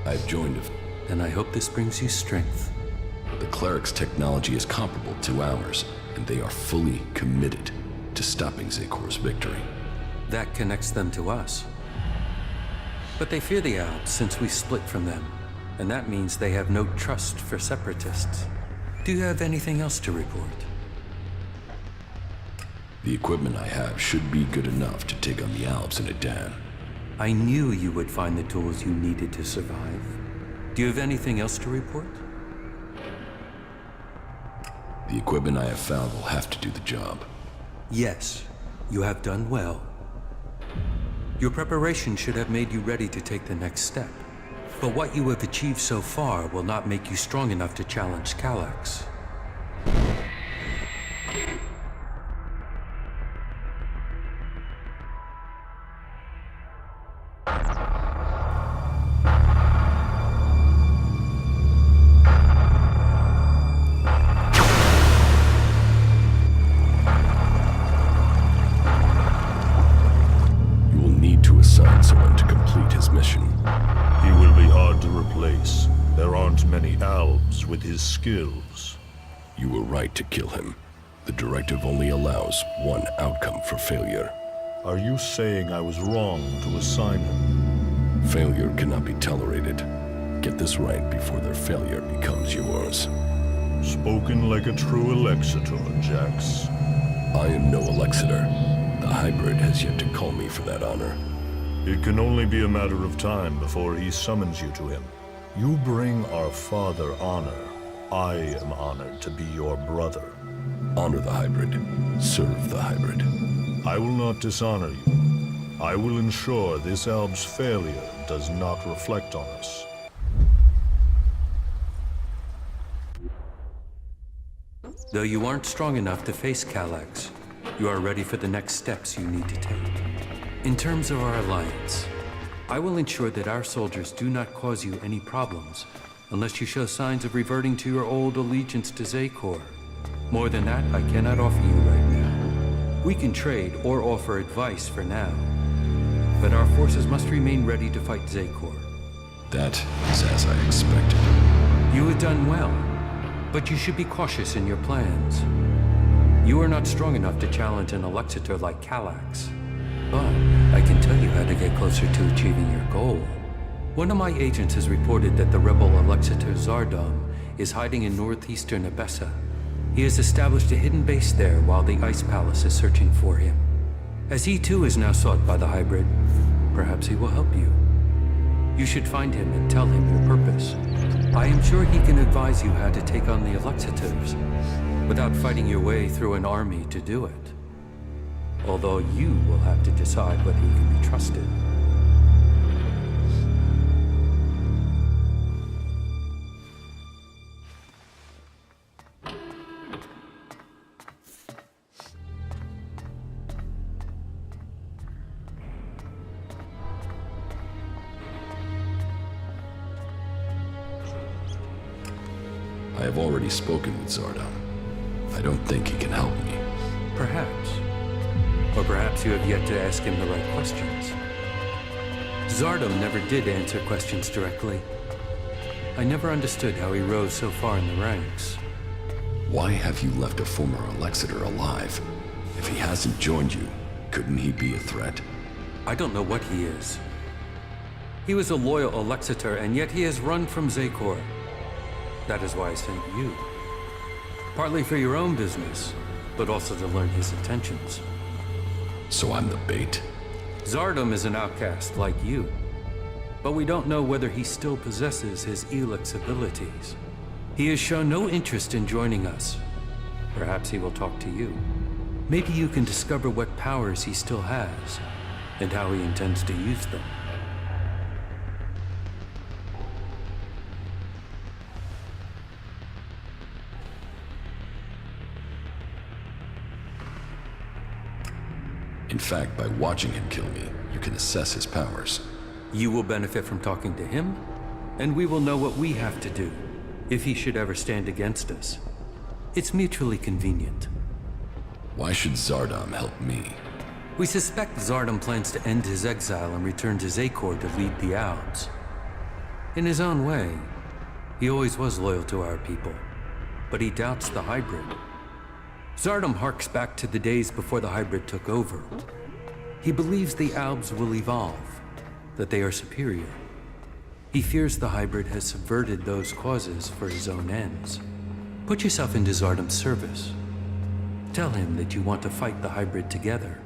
I've joined And I hope this brings you strength. The cleric's technology is comparable to ours, and they are fully committed to stopping Zekor's victory. That connects them to us. But they fear the Alps since we split from them, and that means they have no trust for separatists. Do you have anything else to report? The equipment I have should be good enough to take on the Alps in a dan. I knew you would find the tools you needed to survive. Do you have anything else to report? The equipment I have found will have to do the job. Yes, you have done well. Your preparation should have made you ready to take the next step. But what you have achieved so far will not make you strong enough to challenge Calyx. Someone to complete his mission. He will be hard to replace. There aren't many Albs with his skills. You were right to kill him. The directive only allows one outcome for failure. Are you saying I was wrong to assign him? Failure cannot be tolerated. Get this right before their failure becomes yours. Spoken like a true Elexetor, Jax. I am no Elexetor. The hybrid has yet to call me for that honor. It can only be a matter of time before he summons you to him. You bring our father honor. I am honored to be your brother. Honor the hybrid. Serve the hybrid. I will not dishonor you. I will ensure this Alb's failure does not reflect on us. Though you aren't strong enough to face Calyx, you are ready for the next steps you need to take. In terms of our alliance, I will ensure that our soldiers do not cause you any problems unless you show signs of reverting to your old allegiance to Zekor. More than that, I cannot offer you right now. We can trade or offer advice for now, but our forces must remain ready to fight Zekor. That is as I expected. You have done well, but you should be cautious in your plans. You are not strong enough to challenge an Elexetor like Calyx. But I can tell you how to get closer to achieving your goal. One of my agents has reported that the rebel Elexetor Zardoma is hiding in northeastern Abessa. He has established a hidden base there while the Ice Palace is searching for him. As he too is now sought by the hybrid, perhaps he will help you. You should find him and tell him your purpose. I am sure he can advise you how to take on the Elexetors without fighting your way through an army to do it. Although you will have to decide whether he can be trusted. I have already spoken with Zardom. I don't think he can help me. Perhaps. Or perhaps you have yet to ask him the right questions. Zardom never did answer questions directly. I never understood how he rose so far in the ranks. Why have you left a former Elexetor alive? If he hasn't joined you, couldn't he be a threat? I don't know what he is. He was a loyal Elexetor, and yet he has run from Zekor. That is why I sent you. Partly for your own business, but also to learn his intentions. So I'm the bait? Zardom is an outcast like you, but we don't know whether he still possesses his ELEX abilities. He has shown no interest in joining us. Perhaps he will talk to you. Maybe you can discover what powers he still has, and how he intends to use them. In fact, by watching him kill me, you can assess his powers. You will benefit from talking to him, and we will know what we have to do, if he should ever stand against us. It's mutually convenient. Why should Zardom help me? We suspect Zardom plans to end his exile and return to Zekor to lead the Alps. In his own way, he always was loyal to our people, but he doubts the hybrid. Zardom harks back to the days before the hybrid took over. He believes the Albs will evolve, that they are superior. He fears the hybrid has subverted those causes for his own ends. Put yourself into Zardom's service. Tell him that you want to fight the hybrid together.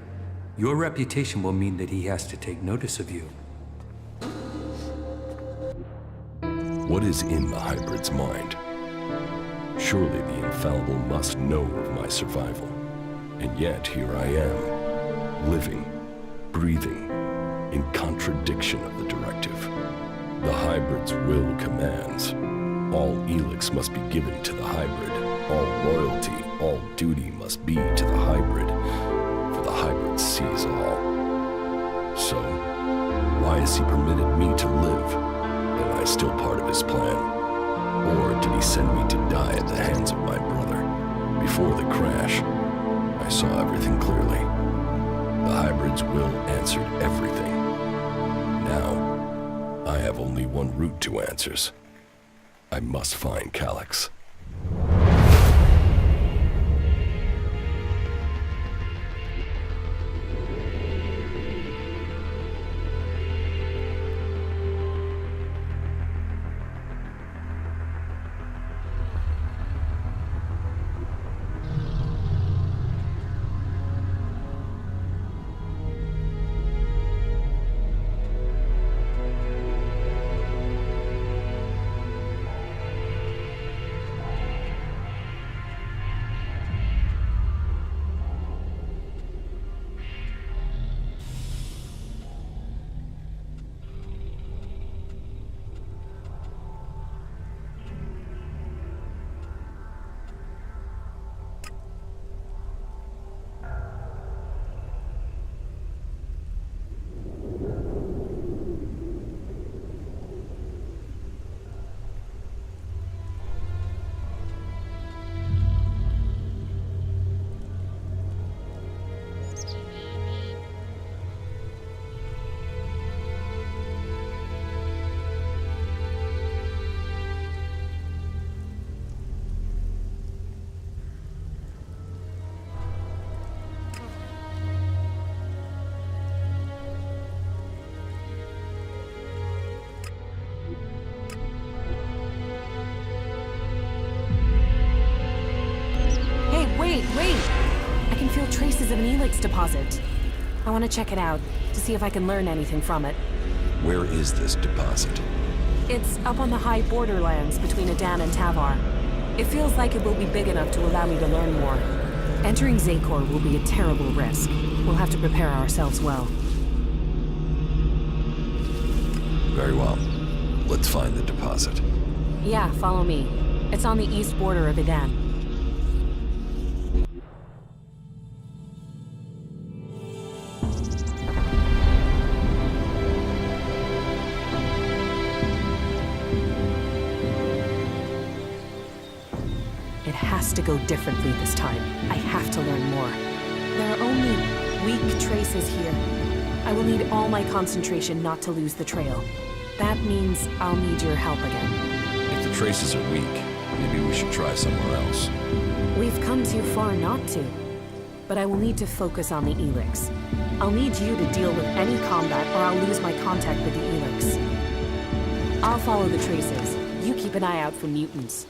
Your reputation will mean that he has to take notice of you. What is in the hybrid's mind? Surely the infallible must know of my survival. And yet here I am, living, breathing, in contradiction of the directive. The hybrid's will commands. All ELEX must be given to the hybrid. All loyalty, all duty must be to the hybrid, for the hybrid sees all. So, why has he permitted me to live? Am I still part of his plan? Or did he send me to die at the hands of my brother? Before the crash, I saw everything clearly. The hybrid's will answered everything. Now, I have only one route to answers. I must find Calyx. Wait! I can feel traces of an ELEX deposit. I want to check it out, to see if I can learn anything from it. Where is this deposit? It's up on the high borderlands between Adan and Tavar. It feels like it will be big enough to allow me to learn more. Entering Zakor will be a terrible risk. We'll have to prepare ourselves well. Very well. Let's find the deposit. Yeah, follow me. It's on the east border of Adan. It has to go differently this time. I have to learn more. There are only weak traces here. I will need all my concentration not to lose the trail. That means I'll need your help again. If the traces are weak, maybe we should try somewhere else. We've come too far not to. But I will need to focus on the ELEX. I'll need you to deal with any combat or I'll lose my contact with the ELEX. I'll follow the traces. You keep an eye out for mutants.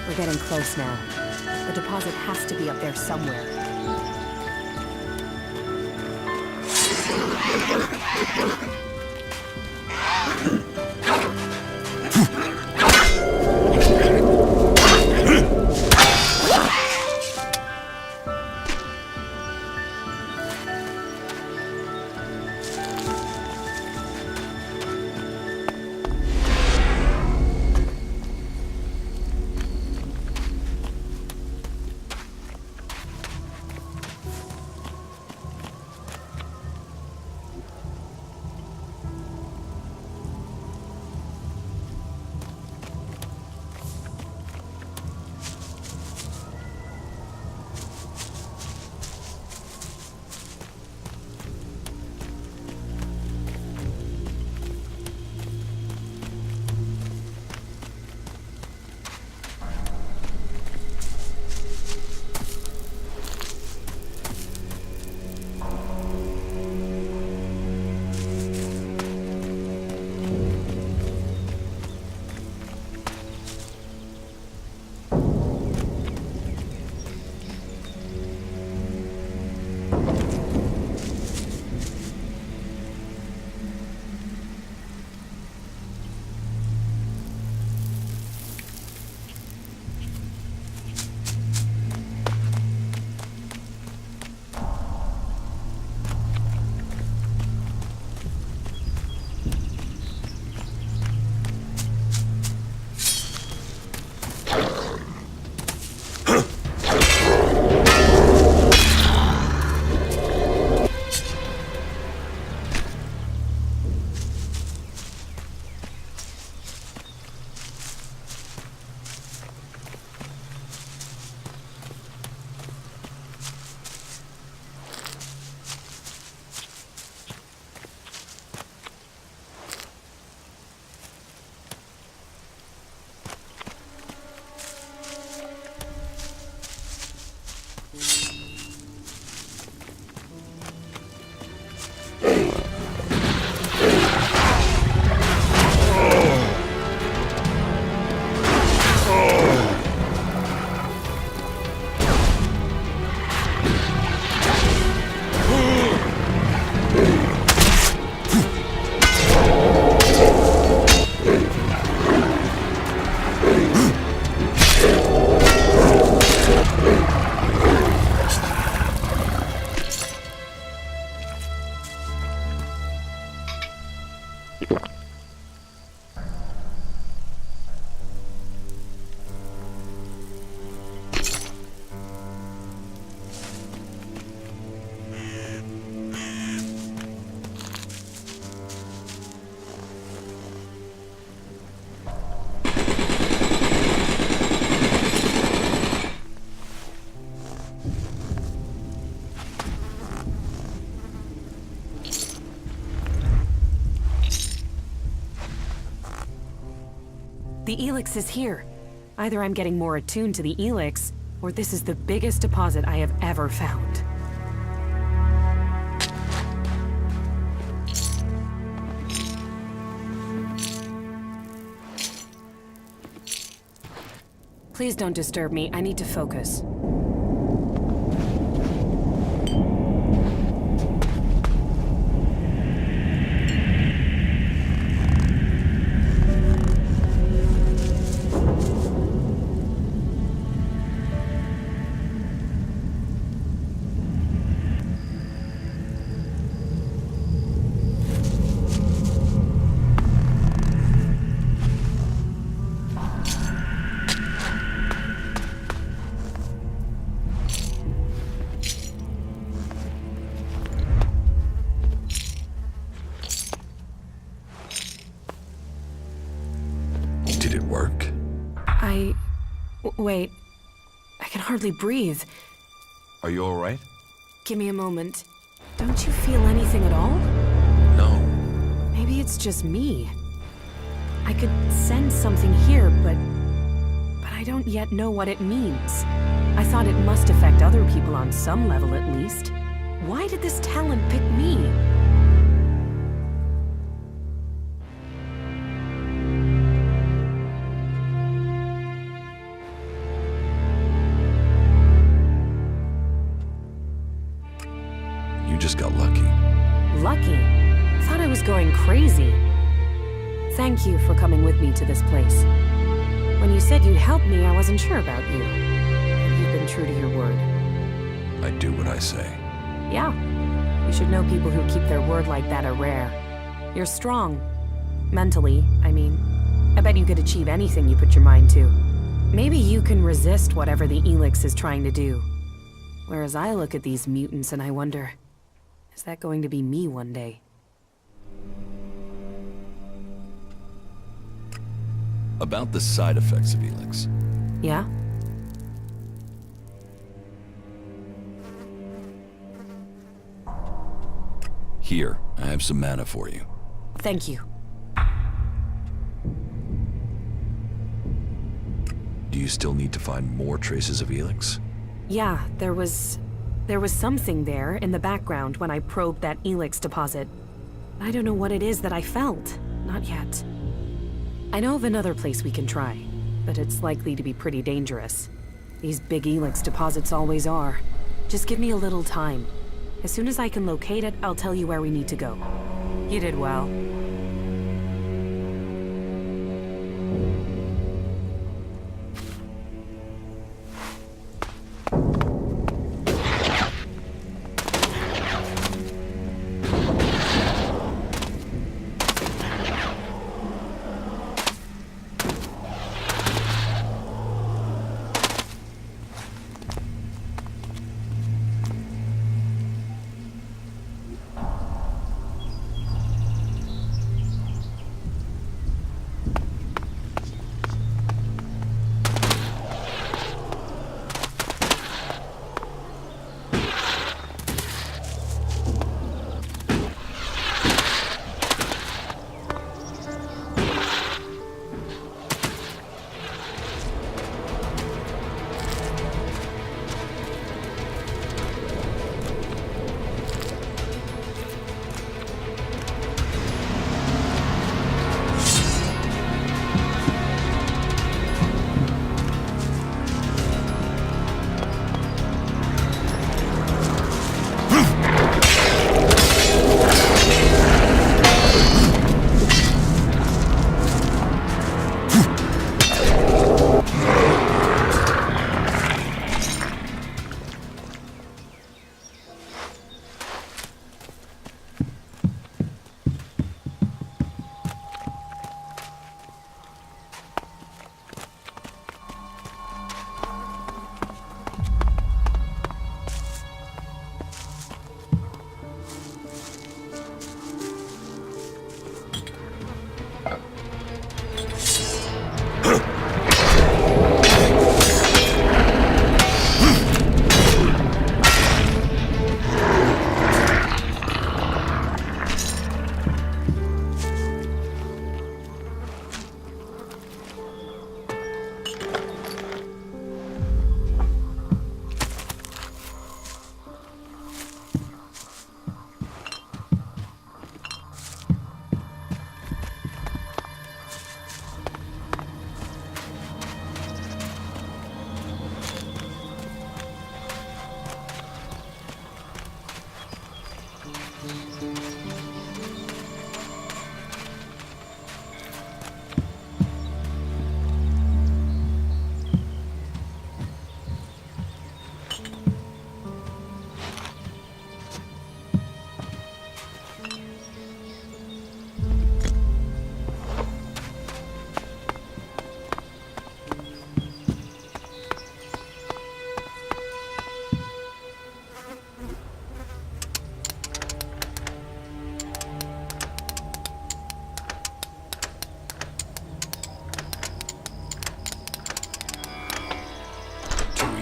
We're getting close now. The deposit has to be up there somewhere. The ELEX is here. Either I'm getting more attuned to the ELEX, or this is the biggest deposit I have ever found. Please don't disturb me. I need to focus. Wait, I can hardly breathe. Are you all right? Give me a moment. Don't you feel anything at all? No. Maybe it's just me. I could sense something here, but I don't yet know what it means. I thought it must affect other people on some level at least. Why did this talent pick me? Just got lucky. Lucky? Thought I was going crazy. Thank you for coming with me to this place. When you said you'd help me, I wasn't sure about you. But you've been true to your word. I do what I say. Yeah. You should know people who keep their word like that are rare. You're strong. Mentally, I mean. I bet you could achieve anything you put your mind to. Maybe you can resist whatever the ELEX is trying to do. Whereas I look at these mutants and I wonder, is that going to be me one day? About the side effects of ELEX. Yeah? Here, I have some mana for you. Thank you. Do you still need to find more traces of ELEX? Yeah, there was something there in the background when I probed that ELEX deposit. I don't know what it is that I felt. Not yet. I know of another place we can try, but it's likely to be pretty dangerous. These big ELEX deposits always are. Just give me a little time. As soon as I can locate it, I'll tell you where we need to go. You did well.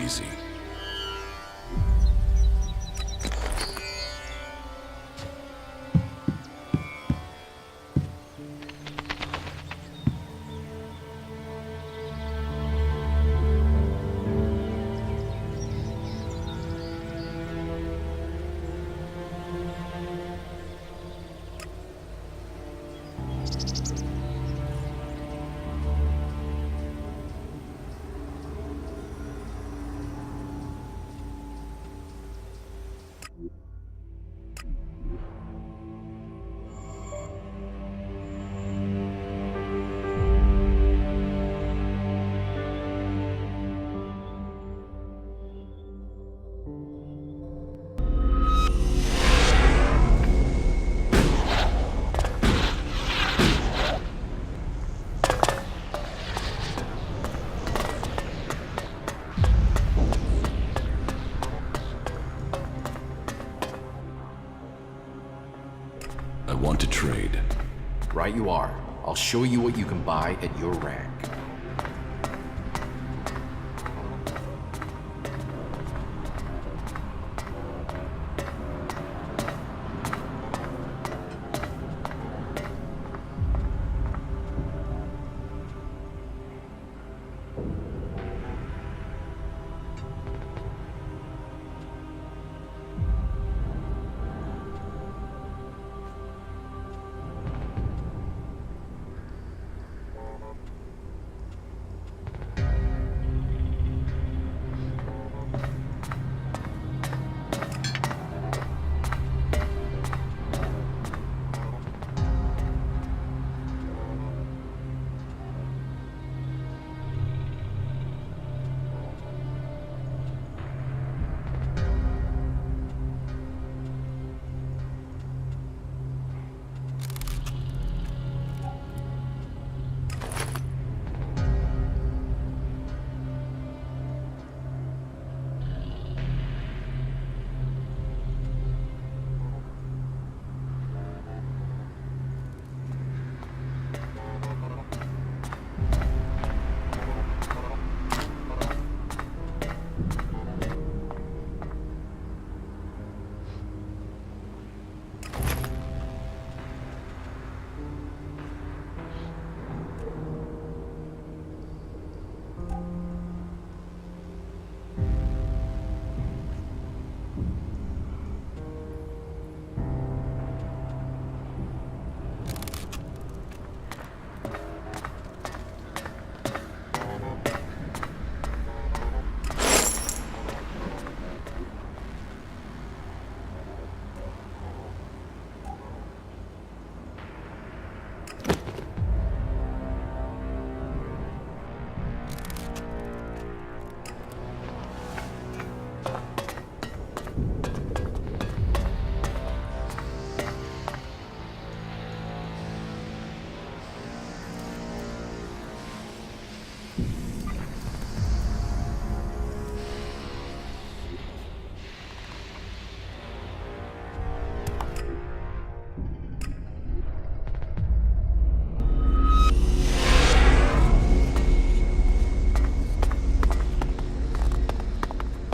easy. I want to trade. Right you are. I'll show you what you can buy at your rank.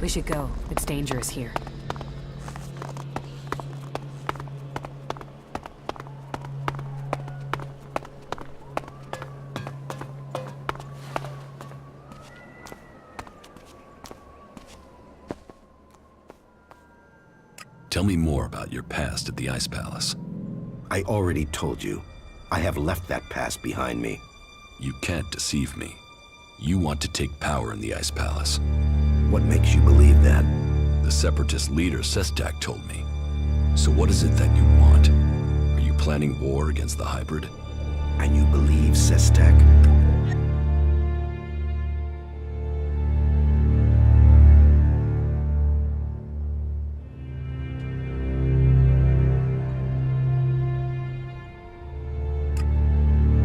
We should go. It's dangerous here. Tell me more about your past at the Ice Palace. I already told you. I have left that past behind me. You can't deceive me. You want to take power in the Ice Palace. What makes you believe that? The Separatist leader Sestak told me. So what is it that you want? Are you planning war against the hybrid? And you believe Sestak?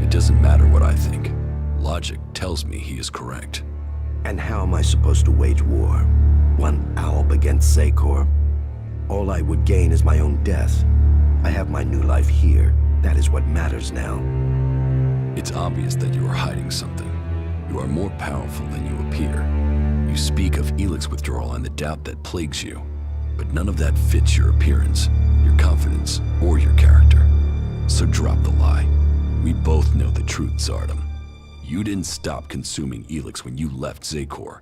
It doesn't matter what I think. Logic tells me he is correct. And how am I supposed to wage war? One Alb against Zakor? All I would gain is my own death. I have my new life here. That is what matters now. It's obvious that you are hiding something. You are more powerful than you appear. You You speak of ELEX withdrawal and the doubt that plagues you, but none of that fits your appearance, your confidence, or your character. So drop the lie. We both know the truth, Zardom. You didn't stop consuming ELEX when you left Zakor.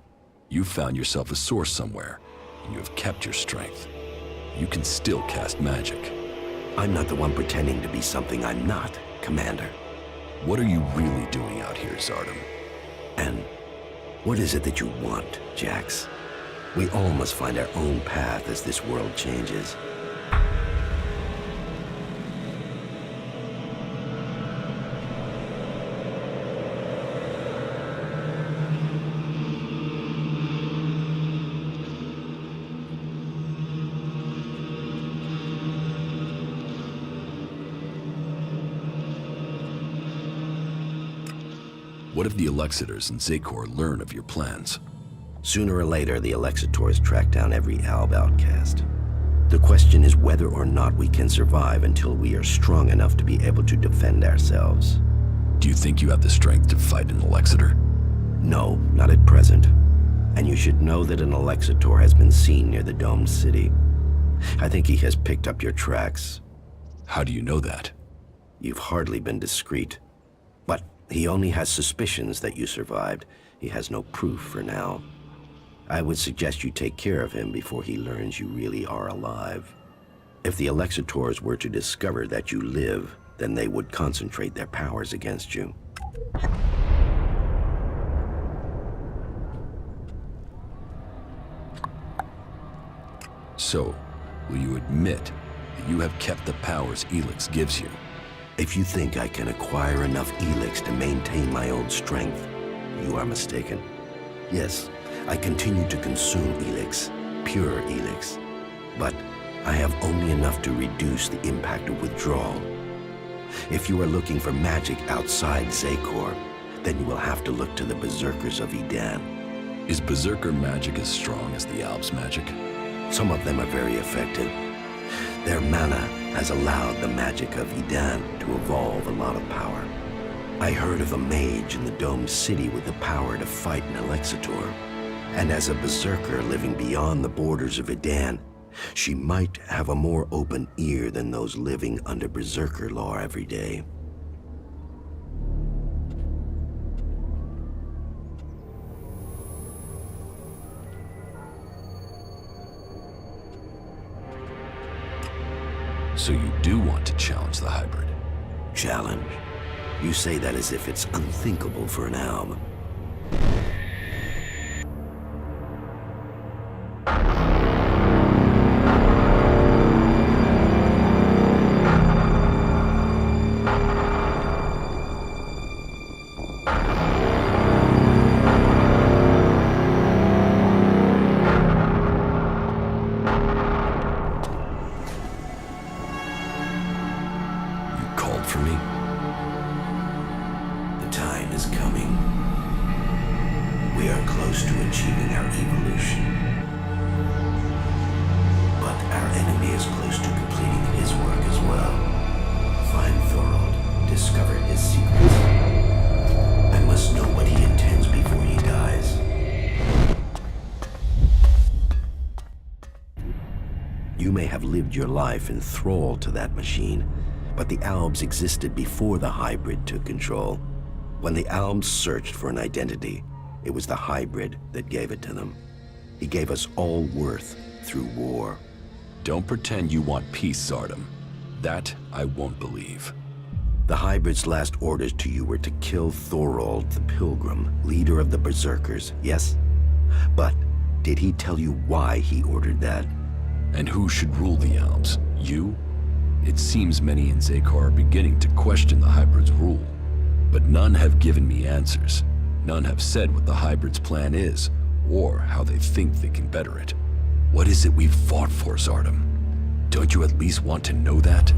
You found yourself a source somewhere, and you have kept your strength. You can still cast magic. I'm not the one pretending to be something I'm not, Commander. What are you really doing out here, Zardom? And what is it that you want, Jax? We all must find our own path as this world changes. What if the Elexetors and Zakor learn of your plans? Sooner or later, the Elexetors track down every Alb outcast. The question is whether or not we can survive until we are strong enough to be able to defend ourselves. Do you think you have the strength to fight an Elexetor? No, not at present. And you should know that an Elexetor has been seen near the domed city. I think he has picked up your tracks. How do you know that? You've hardly been discreet. But he only has suspicions that you survived. He has no proof for now. I would suggest you take care of him before he learns you really are alive. If the Elexetors were to discover that you live, then they would concentrate their powers against you. So, will you admit that you have kept the powers ELEX gives you? If you think I can acquire enough ELEX to maintain my own strength, you are mistaken. Yes, I continue to consume ELEX, pure ELEX, but I have only enough to reduce the impact of withdrawal. If you are looking for magic outside Zakor, then you will have to look to the Berserkers of Edan. Is Berserker magic as strong as the Alb's magic? Some of them are very effective. Their mana has allowed the magic of Edan to evolve a lot of power. I heard of a mage in the domed city with the power to fight an Elexetor. And as a berserker living beyond the borders of Edan, she might have a more open ear than those living under berserker law every day. So you do want to challenge the hybrid? Challenge? You say that as if it's unthinkable for an Alb. Your life enthralled to that machine, but the Albs existed before the hybrid took control. When the Albs searched for an identity, it was the hybrid that gave it to them. He gave us all worth through war. Don't pretend you want peace, Zardom. That I won't believe. The hybrid's last orders to you were to kill Thorold the Pilgrim, leader of the Berserkers, yes? But did he tell you why he ordered that? And who should rule the Albs? You? It seems many in Zakor are beginning to question the hybrid's rule. But none have given me answers. None have said what the hybrid's plan is, or how they think they can better it. What is it we've fought for, Zardom? Don't you at least want to know that?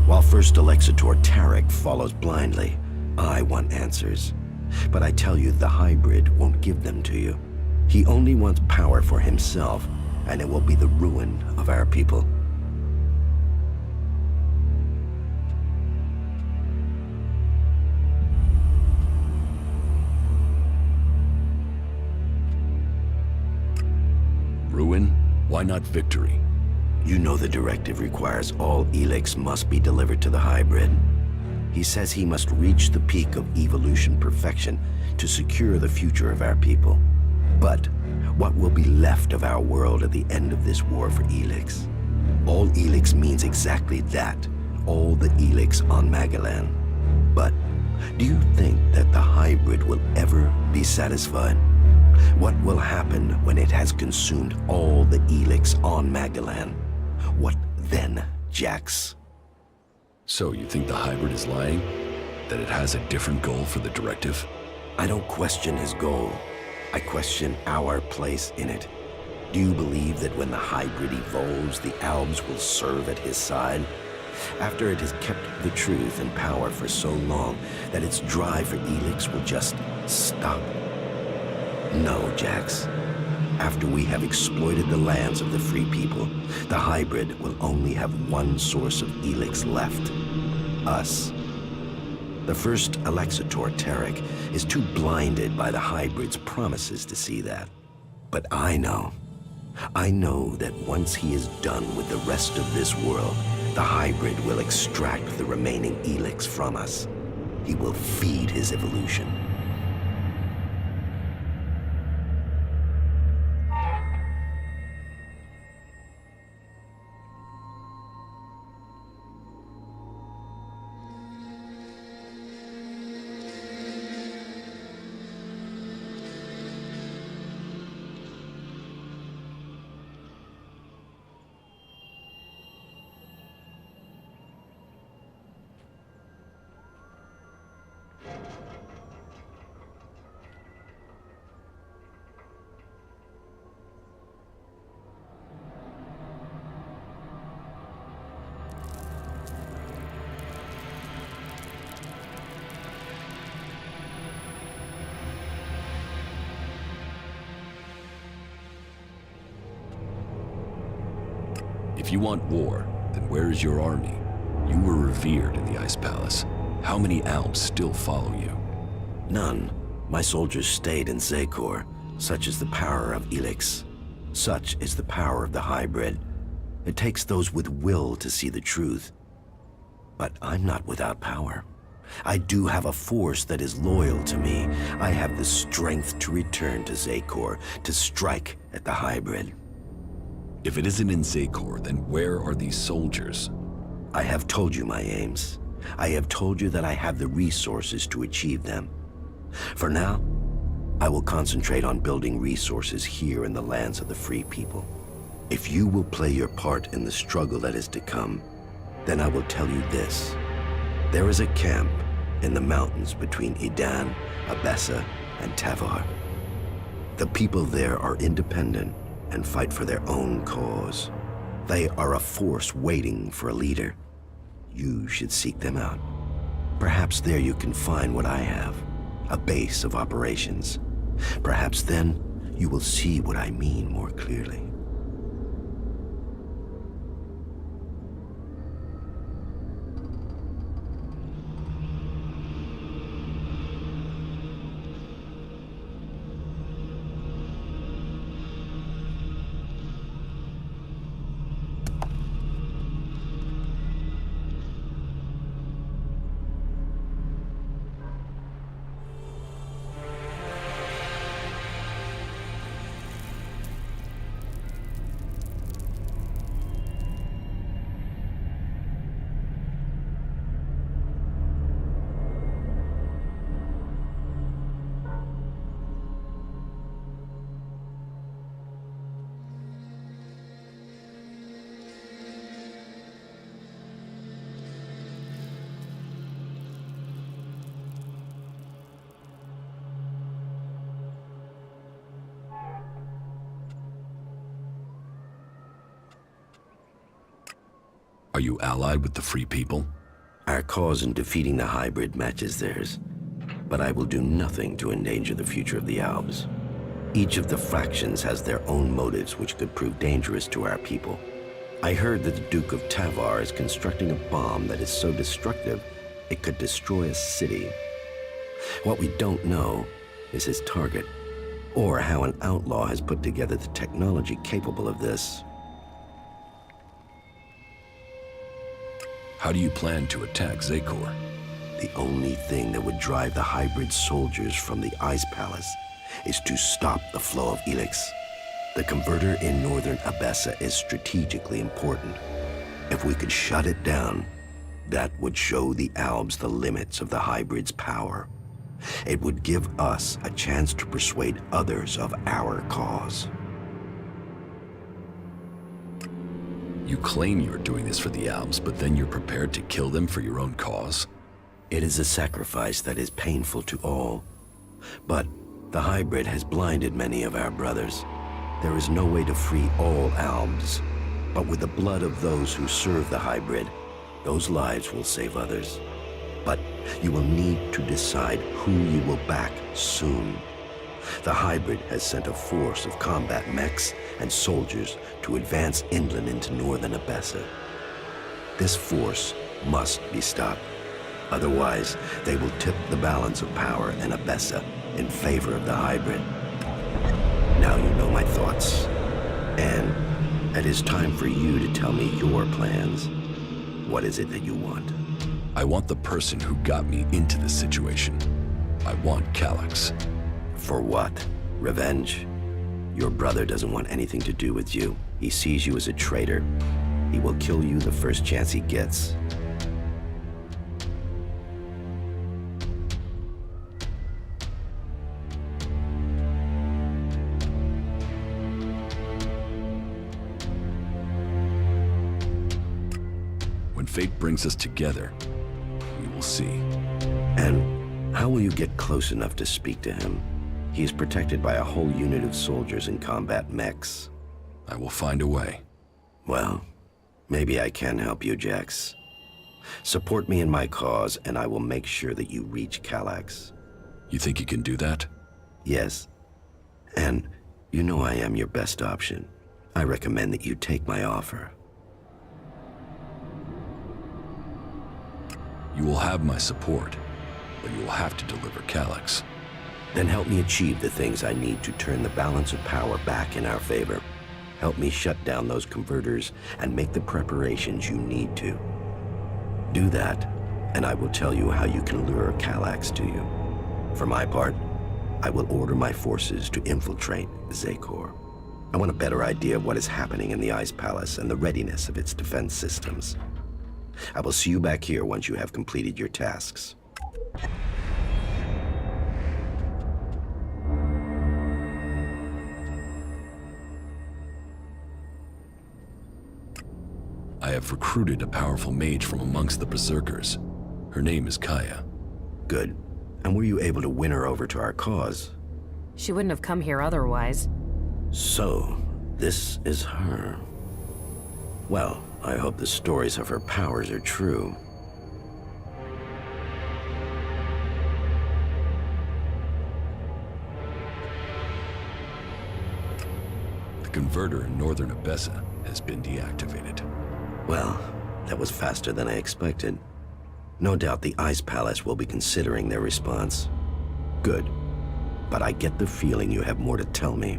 While First Elexetor Tarek follows blindly, I want answers. But I tell you, the hybrid won't give them to you. He only wants power for himself, and it will be the ruin of our people. win, why not victory? You know the directive requires all ELEX must be delivered to the hybrid. He says he must reach the peak of evolution perfection to secure the future of our people. But what will be left of our world at the end of this war for ELEX? All ELEX means exactly that, all the ELEX on Magellan. But do you think that the hybrid will ever be satisfied? What will happen when it has consumed all the ELEX on Magellan? What then, Jax? So you think the hybrid is lying? That it has a different goal for the directive? I don't question his goal. I question our place in it. Do you believe that when the hybrid evolves, the Albs will serve at his side? After it has kept the truth and power for so long that its drive for ELEX will just stop? No, Jax. After we have exploited the lands of the free people, the hybrid will only have one source of ELEX left: us. The first Elexetor, Tarek, is too blinded by the hybrid's promises to see that. But I know that once he is done with the rest of this world, the hybrid will extract the remaining ELEX from us. He will feed his evolution. If you want war, then where is your army? You were revered in the Ice Palace. How many Alps still follow you? None. My soldiers stayed in Zekor. Such is the power of ELEX. Such is the power of the hybrid. It takes those with will to see the truth. But I'm not without power. I do have a force that is loyal to me. I have the strength to return to Zekor, to strike at the hybrid. If it isn't in Zekor, then where are these soldiers? I have told you my aims. I have told you that I have the resources to achieve them. For now, I will concentrate on building resources here in the lands of the free people. If you will play your part in the struggle that is to come, then I will tell you this. There is a camp in the mountains between Idan, Abessa, and Tavar. The people there are independent and fight for their own cause. They are a force waiting for a leader. You should seek them out. Perhaps there you can find what I have, a base of operations. Perhaps then you will see what I mean more clearly. Are you allied with the Free People? Our cause in defeating the hybrid matches theirs, but I will do nothing to endanger the future of the Albs. Each of the factions has their own motives which could prove dangerous to our people. I heard that the Duke of Tavar is constructing a bomb that is so destructive it could destroy a city. What we don't know is his target, or how an outlaw has put together the technology capable of this. How do you plan to attack Zekor? The only thing that would drive the hybrid soldiers from the Ice Palace is to stop the flow of ELEX. The converter in northern Abessa is strategically important. If we could shut it down, that would show the Albs the limits of the hybrid's power. It would give us a chance to persuade others of our cause. You claim you're doing this for the Albs, but then you're prepared to kill them for your own cause? It is a sacrifice that is painful to all. But the hybrid has blinded many of our brothers. There is no way to free all Albs. But with the blood of those who serve the hybrid, those lives will save others. But you will need to decide who you will back soon. The hybrid has sent a force of combat mechs and soldiers to advance inland into northern Abessa. This force must be stopped. Otherwise, they will tip the balance of power in Abessa in favor of the hybrid. Now you know my thoughts. And it is time for you to tell me your plans. What is it that you want? I want the person who got me into this situation. I want Calyx. For what? Revenge? Your brother doesn't want anything to do with you. He sees you as a traitor. He will kill you the first chance he gets. When fate brings us together, we will see. And how will you get close enough to speak to him? He is protected by a whole unit of soldiers and combat mechs. I will find a way. Well, maybe I can help you, Jax. Support me in my cause, and I will make sure that you reach Calyx. You think you can do that? Yes. And you know I am your best option. I recommend that you take my offer. You will have my support, but you will have to deliver Calyx. Then help me achieve the things I need to turn the balance of power back in our favor. Help me shut down those converters and make the preparations you need to. Do that, and I will tell you how you can lure Calyx to you. For my part, I will order my forces to infiltrate Zekor. I want a better idea of what is happening in the Ice Palace and the readiness of its defense systems. I will see you back here once you have completed your tasks. I have recruited a powerful mage from amongst the Berserkers. Her name is Kaya. Good. And were you able to win her over to our cause? She wouldn't have come here otherwise. So, this is her. Well, I hope the stories of her powers are true. The converter in northern Abessa has been deactivated. Well, that was faster than I expected. No doubt the Ice Palace will be considering their response. Good. But I get the feeling you have more to tell me.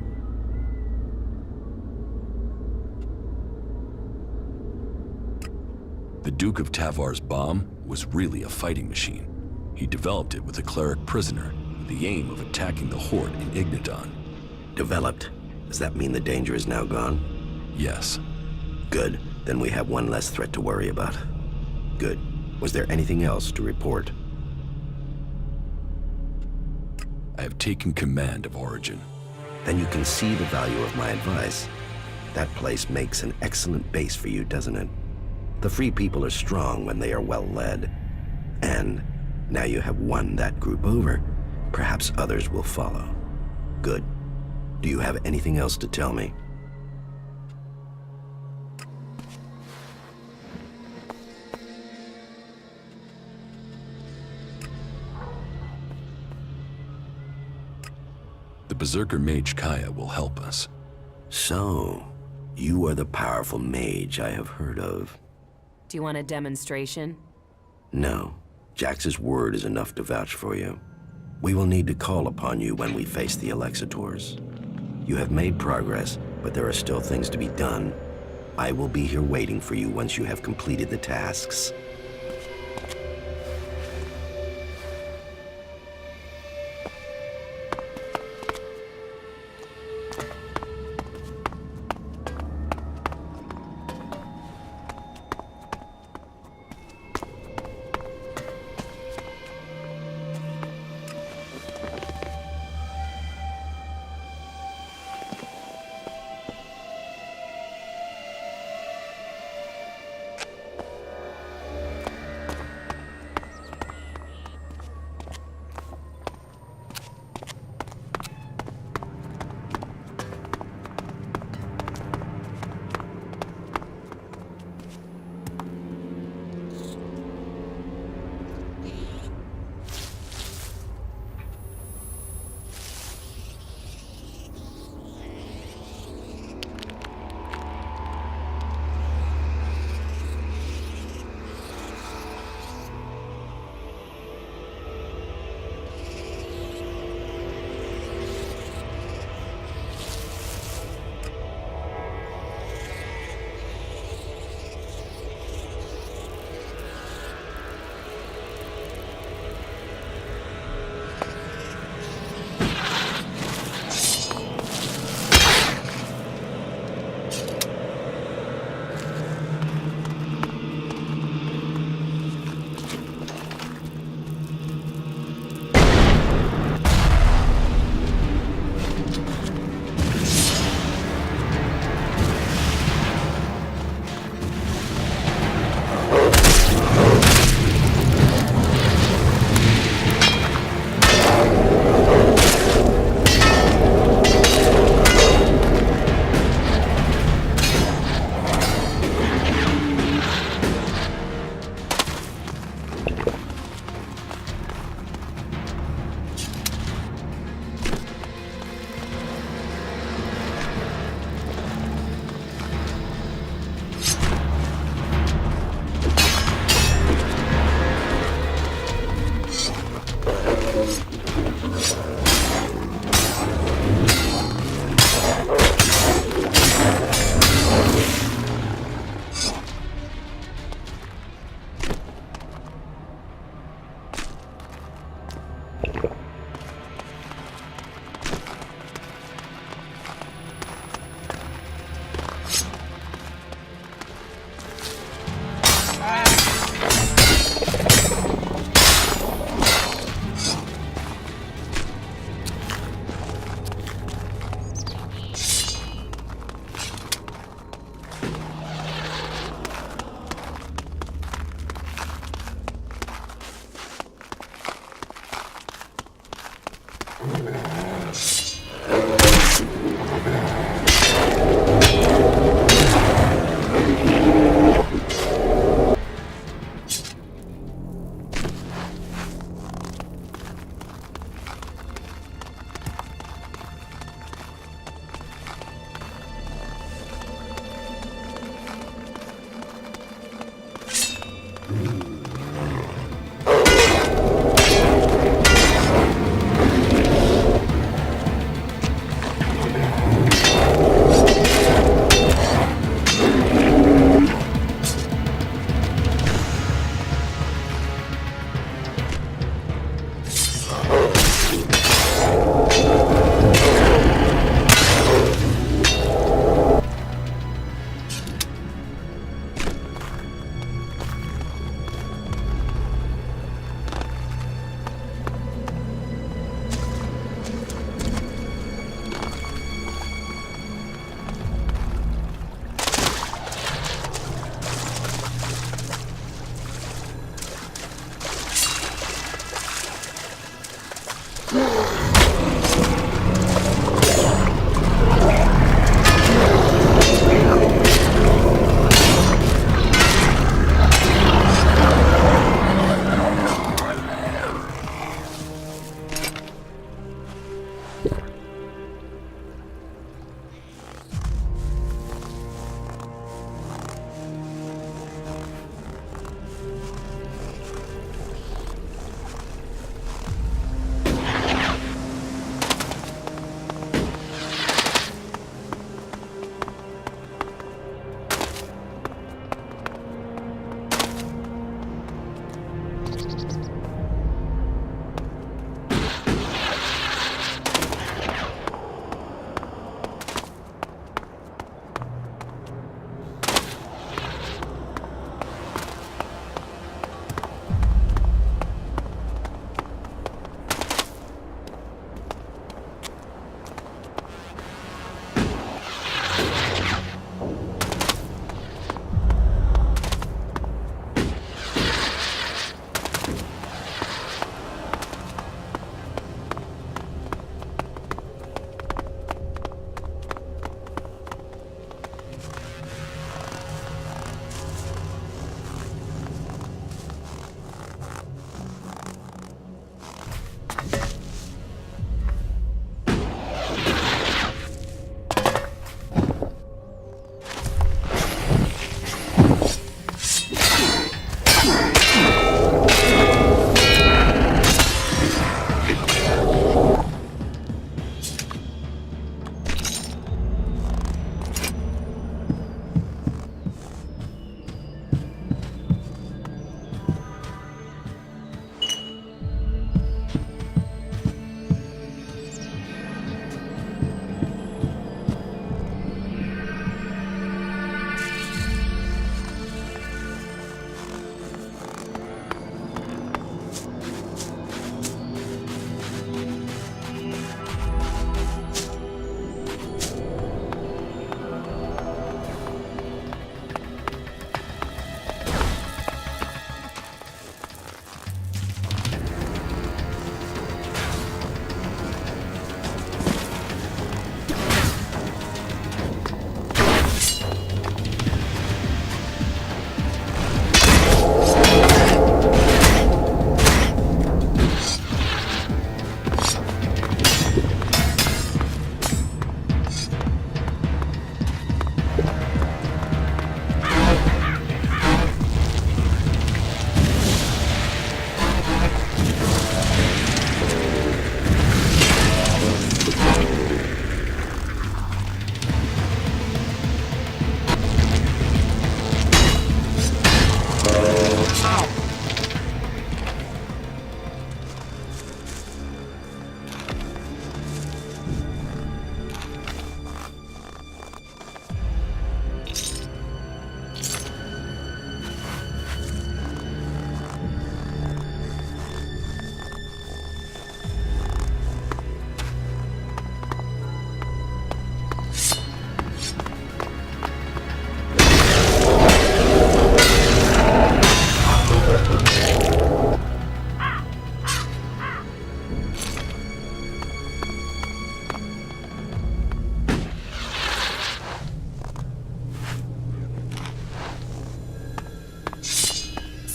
The Duke of Tavar's bomb was really a fighting machine. He developed it with a cleric prisoner with the aim of attacking the Horde in Igniton. Developed? Does that mean the danger is now gone? Yes. Good. Then we have one less threat to worry about. Good. Was there anything else to report? I have taken command of Origin. Then you can see the value of my advice. That place makes an excellent base for you, doesn't it? The Free People are strong when they are well led. And now you have won that group over, perhaps others will follow. Good. Do you have anything else to tell me? The Berserker mage Kaya will help us. So, you are the powerful mage I have heard of. Do you want a demonstration? No. Jax's word is enough to vouch for you. We will need to call upon you when we face the Elexetors. You have made progress, but there are still things to be done. I will be here waiting for you once you have completed the tasks.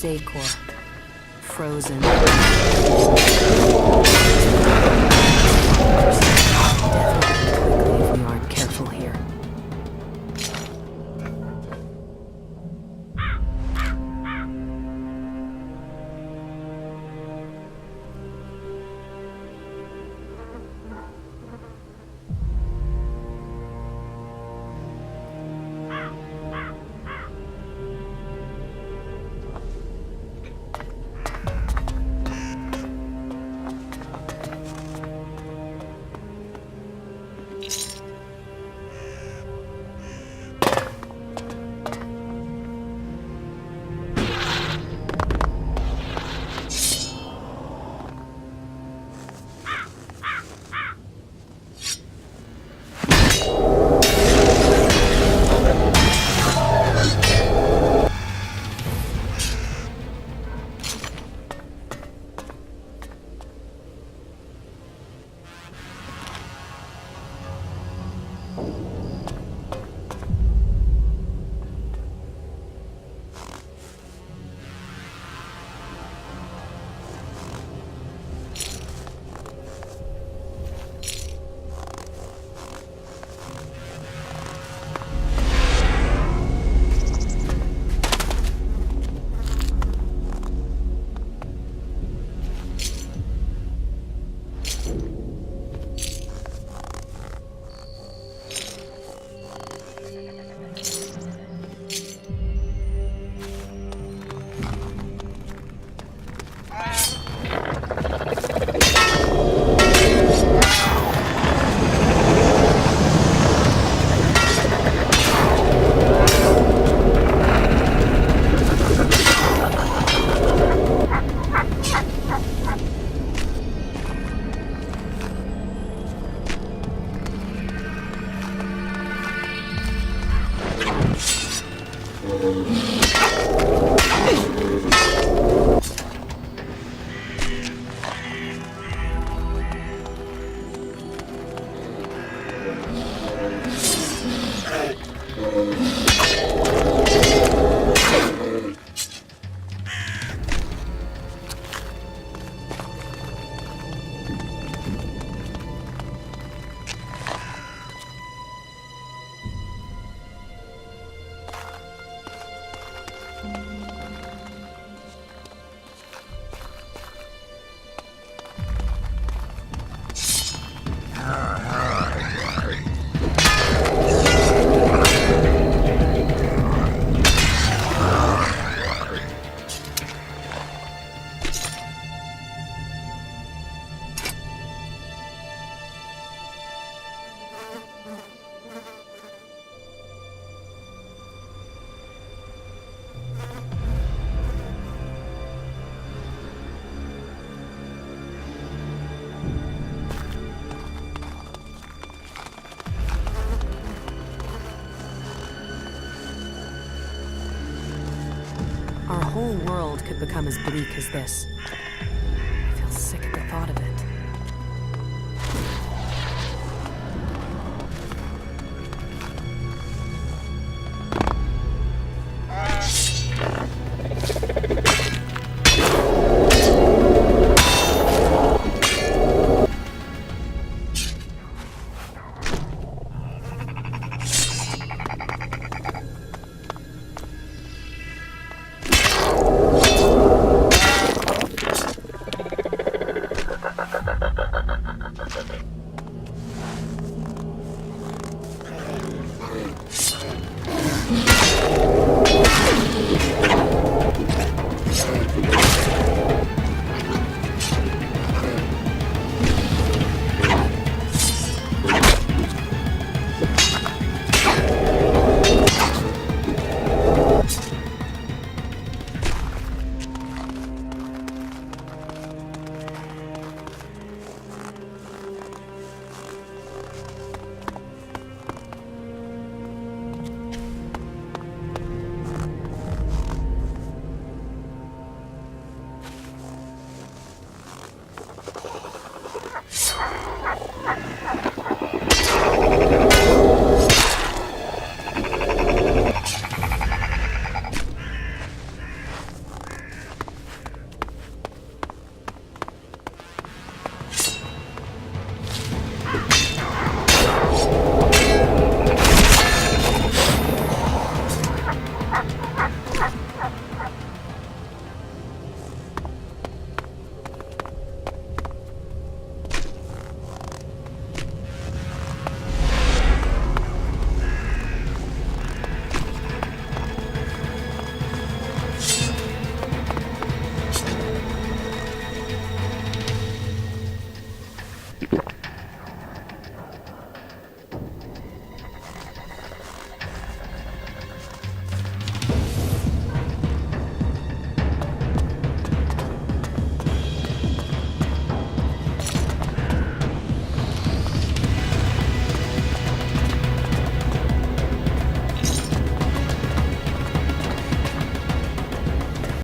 Zakor. Frozen. Death will come quickly if we aren't careful here. Our whole world could become as bleak as this. I feel sick at the thought of it.